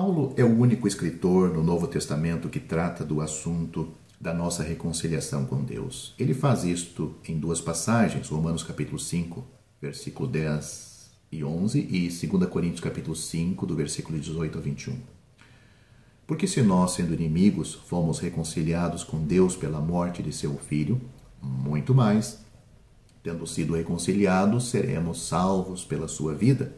Paulo é o único escritor no Novo Testamento que trata do assunto da nossa reconciliação com Deus. Ele faz isto em duas passagens, Romanos capítulo 5, versículo 10 e 11, e 2 Coríntios capítulo 5, do versículo 18 a 21. Porque se nós, sendo inimigos, fomos reconciliados com Deus pela morte de seu Filho, muito mais, tendo sido reconciliados, seremos salvos pela sua vida.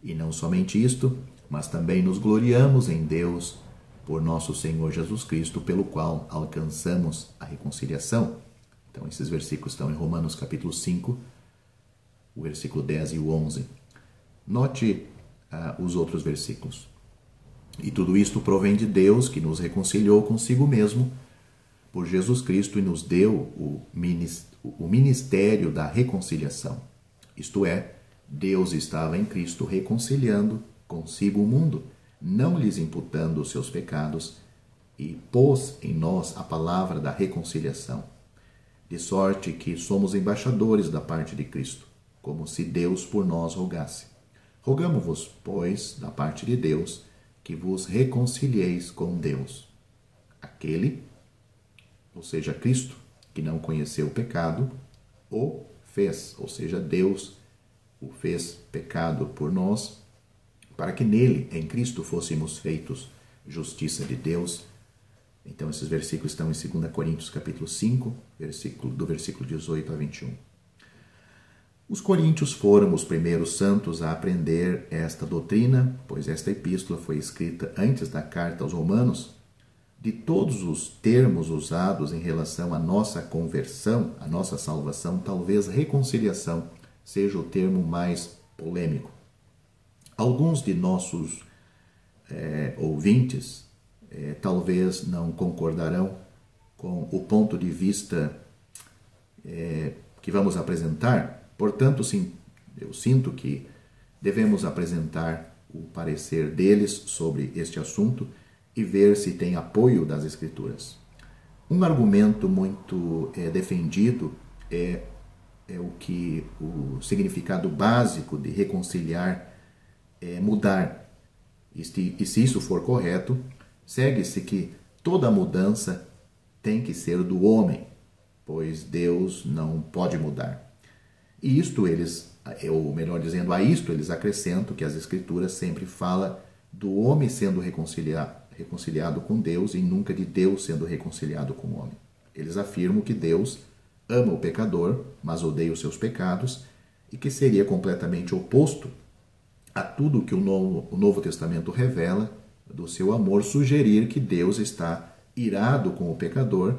E não somente isto, mas também nos gloriamos em Deus por nosso Senhor Jesus Cristo, pelo qual alcançamos a reconciliação. Então, esses versículos estão em Romanos capítulo 5, o versículo 10 e o 11. Note os outros versículos. E tudo isto provém de Deus, que nos reconciliou consigo mesmo por Jesus Cristo e nos deu o ministério da reconciliação. Isto é, Deus estava em Cristo reconciliando consigo o mundo, não lhes imputando os seus pecados, e pôs em nós a palavra da reconciliação. De sorte que somos embaixadores da parte de Cristo, como se Deus por nós rogasse. Rogamo-vos, pois, da parte de Deus, que vos reconcilieis com Deus. Aquele, ou seja, Cristo, que não conheceu o pecado, o fez, ou seja, Deus o fez pecado por nós, para que nele, em Cristo, fôssemos feitos justiça de Deus. Então, esses versículos estão em 2 Coríntios capítulo 5, do versículo 18 a 21. Os coríntios foram os primeiros santos a aprender esta doutrina, pois esta epístola foi escrita antes da carta aos Romanos. De todos os termos usados em relação à nossa conversão, à nossa salvação, talvez reconciliação seja o termo mais polêmico. Alguns de nossos ouvintes talvez não concordarão com o ponto de vista que vamos apresentar. Portanto, sim, eu sinto que devemos apresentar o parecer deles sobre este assunto e ver se tem apoio das Escrituras. Um argumento muito defendido é o significado básico de reconciliar é mudar. E se isso for correto, segue-se que toda mudança tem que ser do homem, pois Deus não pode mudar. E isto ou melhor dizendo, a isto eles acrescentam que as Escrituras sempre falam do homem sendo reconciliado com Deus e nunca de Deus sendo reconciliado com o homem. Eles afirmam que Deus ama o pecador, mas odeia os seus pecados, e que seria completamente oposto a tudo que o Novo Testamento revela do seu amor, sugerir que Deus está irado com o pecador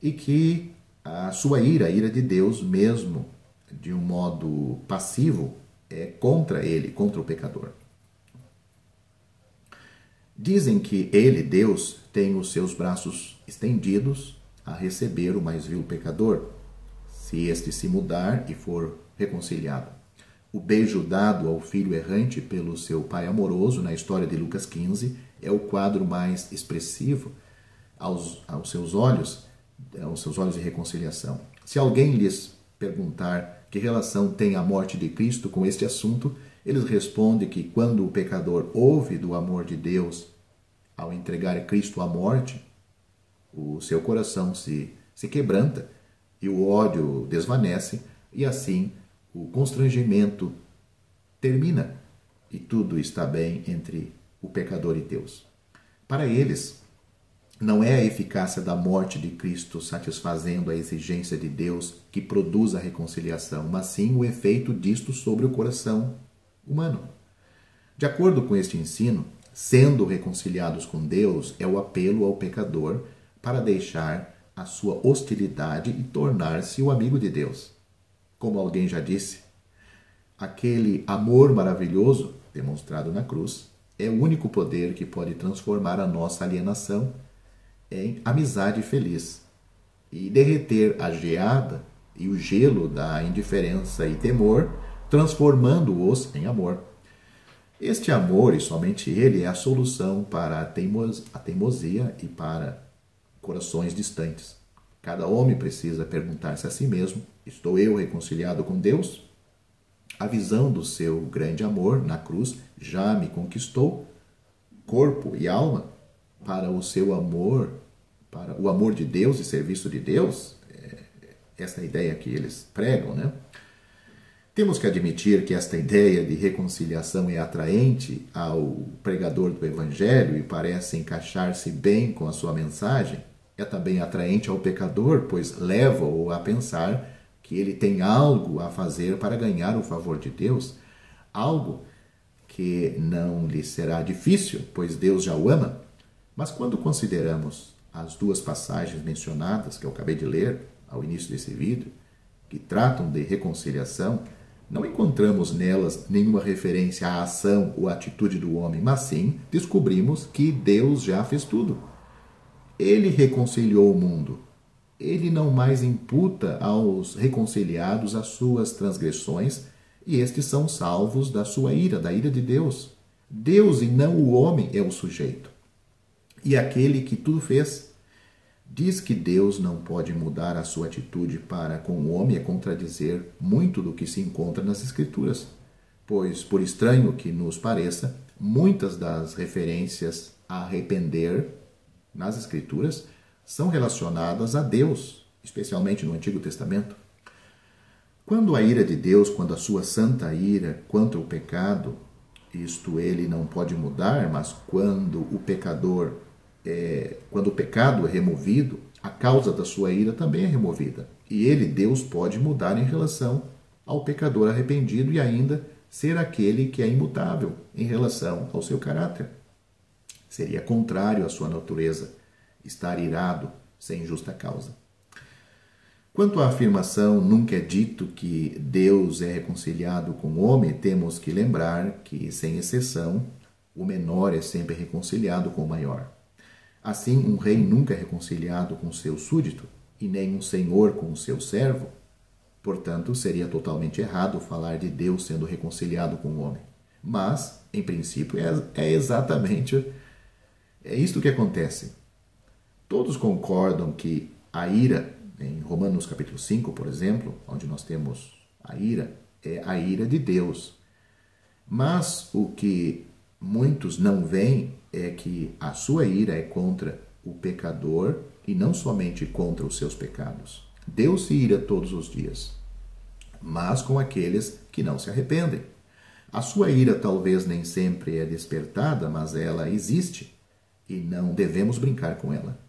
e que a sua ira, a ira de Deus, mesmo de um modo passivo, é contra ele, contra o pecador. Dizem que ele, Deus, tem os seus braços estendidos a receber o mais vil pecador, se este se mudar e for reconciliado. O beijo dado ao filho errante pelo seu pai amoroso, na história de Lucas 15, é o quadro mais expressivo aos seus olhos de reconciliação. Se alguém lhes perguntar que relação tem a morte de Cristo com este assunto, eles respondem que quando o pecador ouve do amor de Deus ao entregar Cristo à morte, o seu coração se quebranta e o ódio desvanece, e assim o constrangimento termina e tudo está bem entre o pecador e Deus. Para eles, não é a eficácia da morte de Cristo satisfazendo a exigência de Deus que produz a reconciliação, mas sim o efeito disto sobre o coração humano. De acordo com este ensino, sendo reconciliados com Deus é o apelo ao pecador para deixar a sua hostilidade e tornar-se o amigo de Deus. Como alguém já disse, aquele amor maravilhoso demonstrado na cruz é o único poder que pode transformar a nossa alienação em amizade feliz e derreter a geada e o gelo da indiferença e temor, transformando-os em amor. Este amor, e somente ele, é a solução para a teimosia e para corações distantes. Cada homem precisa perguntar-se a si mesmo: estou eu reconciliado com Deus? A visão do seu grande amor na cruz já me conquistou? corpo e alma para o seu amor, para o amor de Deus e serviço de Deus, essa é a ideia que eles pregam, né? Temos que admitir que esta ideia de reconciliação é atraente ao pregador do Evangelho e parece encaixar-se bem com a sua mensagem. É também atraente ao pecador, pois leva-o a pensar que ele tem algo a fazer para ganhar o favor de Deus, algo que não lhe será difícil, pois Deus já o ama. Mas quando consideramos as duas passagens mencionadas que eu acabei de ler ao início desse vídeo, que tratam de reconciliação, não encontramos nelas nenhuma referência à ação ou atitude do homem, mas sim descobrimos que Deus já fez tudo. Ele reconciliou o mundo. Ele não mais imputa aos reconciliados as suas transgressões, e estes são salvos da sua ira, da ira de Deus. Deus e não o homem é o sujeito. E aquele que tudo fez. Diz que Deus não pode mudar a sua atitude para com o homem é contradizer muito do que se encontra nas Escrituras, pois, por estranho que nos pareça, muitas das referências a arrepender nas Escrituras são relacionadas a Deus, especialmente no Antigo Testamento. Quando a ira de Deus, quando a sua santa ira contra o pecado, isto ele não pode mudar, mas quando o pecado é removido, a causa da sua ira também é removida. E ele, Deus, pode mudar em relação ao pecador arrependido e ainda ser aquele que é imutável em relação ao seu caráter. Seria contrário à sua natureza estar irado sem justa causa. Quanto à afirmação nunca é dito que Deus é reconciliado com o homem, temos que lembrar que, sem exceção, o menor é sempre reconciliado com o maior. Assim, um rei nunca é reconciliado com seu súdito, e nem um senhor com o seu servo. Portanto, seria totalmente errado falar de Deus sendo reconciliado com o homem. Mas, em princípio, é exatamente isto que acontece. Todos concordam que a ira, em Romanos capítulo 5, por exemplo, onde nós temos a ira, é a ira de Deus. Mas o que muitos não veem é que a sua ira é contra o pecador e não somente contra os seus pecados. Deus se ira todos os dias, mas com aqueles que não se arrependem. A sua ira talvez nem sempre é despertada, mas ela existe e não devemos brincar com ela.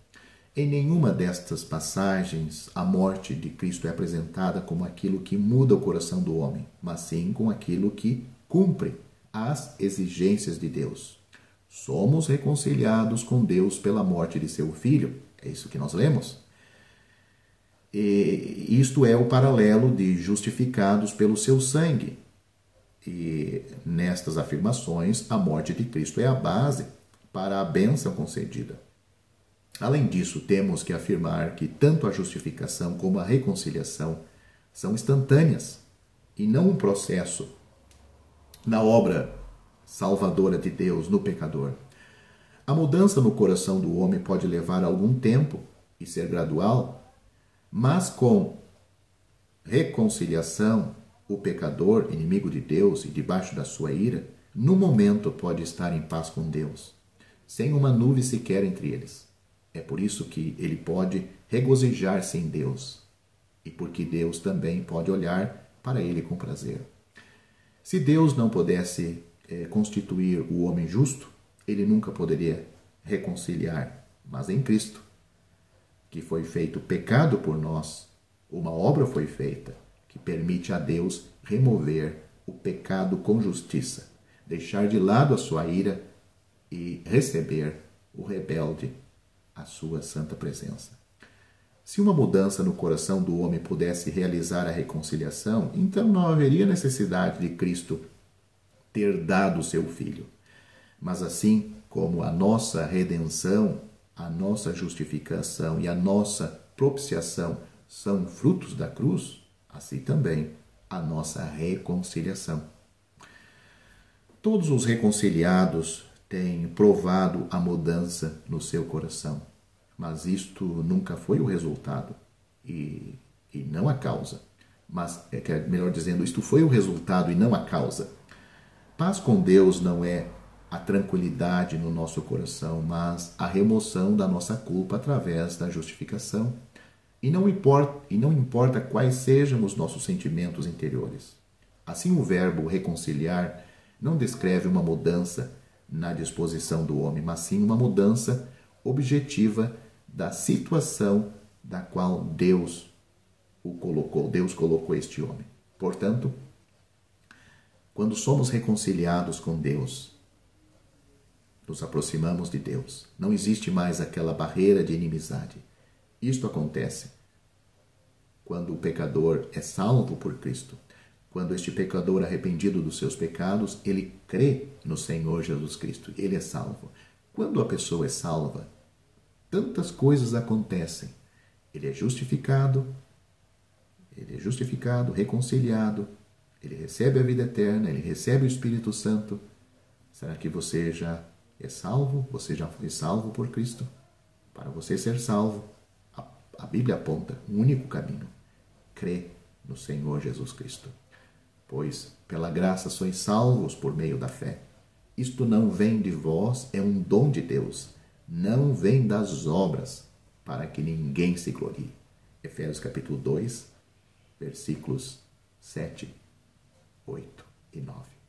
Em nenhuma destas passagens a morte de Cristo é apresentada como aquilo que muda o coração do homem, mas sim como aquilo que cumpre as exigências de Deus. Somos reconciliados com Deus pela morte de seu Filho. É isso que nós lemos. E isto é o paralelo de justificados pelo seu sangue. E nestas afirmações, a morte de Cristo é a base para a bênção concedida. Além disso, temos que afirmar que tanto a justificação como a reconciliação são instantâneas e não um processo na obra salvadora de Deus no pecador. A mudança no coração do homem pode levar algum tempo e ser gradual, mas com reconciliação, o pecador, inimigo de Deus e debaixo da sua ira, no momento pode estar em paz com Deus, sem uma nuvem sequer entre eles. É por isso que ele pode regozijar-se em Deus, e porque Deus também pode olhar para ele com prazer. Se Deus não pudesse constituir o homem justo, ele nunca poderia reconciliar, mas em Cristo, que foi feito pecado por nós, uma obra foi feita que permite a Deus remover o pecado com justiça, deixar de lado a sua ira e receber o rebelde à sua santa presença. Se uma mudança no coração do homem pudesse realizar a reconciliação, então não haveria necessidade de Cristo ter dado o seu Filho. Mas assim como a nossa redenção, a nossa justificação e a nossa propiciação são frutos da cruz, assim também a nossa reconciliação. Todos os reconciliados têm provado a mudança no seu coração, mas isto nunca foi o resultado e não a causa. Mas, melhor dizendo, isto foi o resultado e não a causa. Paz com Deus não é a tranquilidade no nosso coração, mas a remoção da nossa culpa através da justificação. E não importa quais sejam os nossos sentimentos interiores. Assim, o verbo reconciliar não descreve uma mudança na disposição do homem, mas sim uma mudança objetiva da situação da qual Deus colocou este homem. Portanto, quando somos reconciliados com Deus, nos aproximamos de Deus. Não existe mais aquela barreira de inimizade. Isto acontece quando o pecador é salvo por Cristo. Quando este pecador, arrependido dos seus pecados, ele crê no Senhor Jesus Cristo. Ele é salvo. Quando a pessoa é salva, tantas coisas acontecem. Ele é justificado, reconciliado, ele recebe a vida eterna, ele recebe o Espírito Santo. Será que você já é salvo? Você já foi salvo por Cristo? Para você ser salvo, a Bíblia aponta um único caminho: crê no Senhor Jesus Cristo. Pois pela graça sois salvos por meio da fé. Isto não vem de vós, é um dom de Deus. Não vem das obras, para que ninguém se glorie. Efésios capítulo 2, versículos 7, 8 e 9.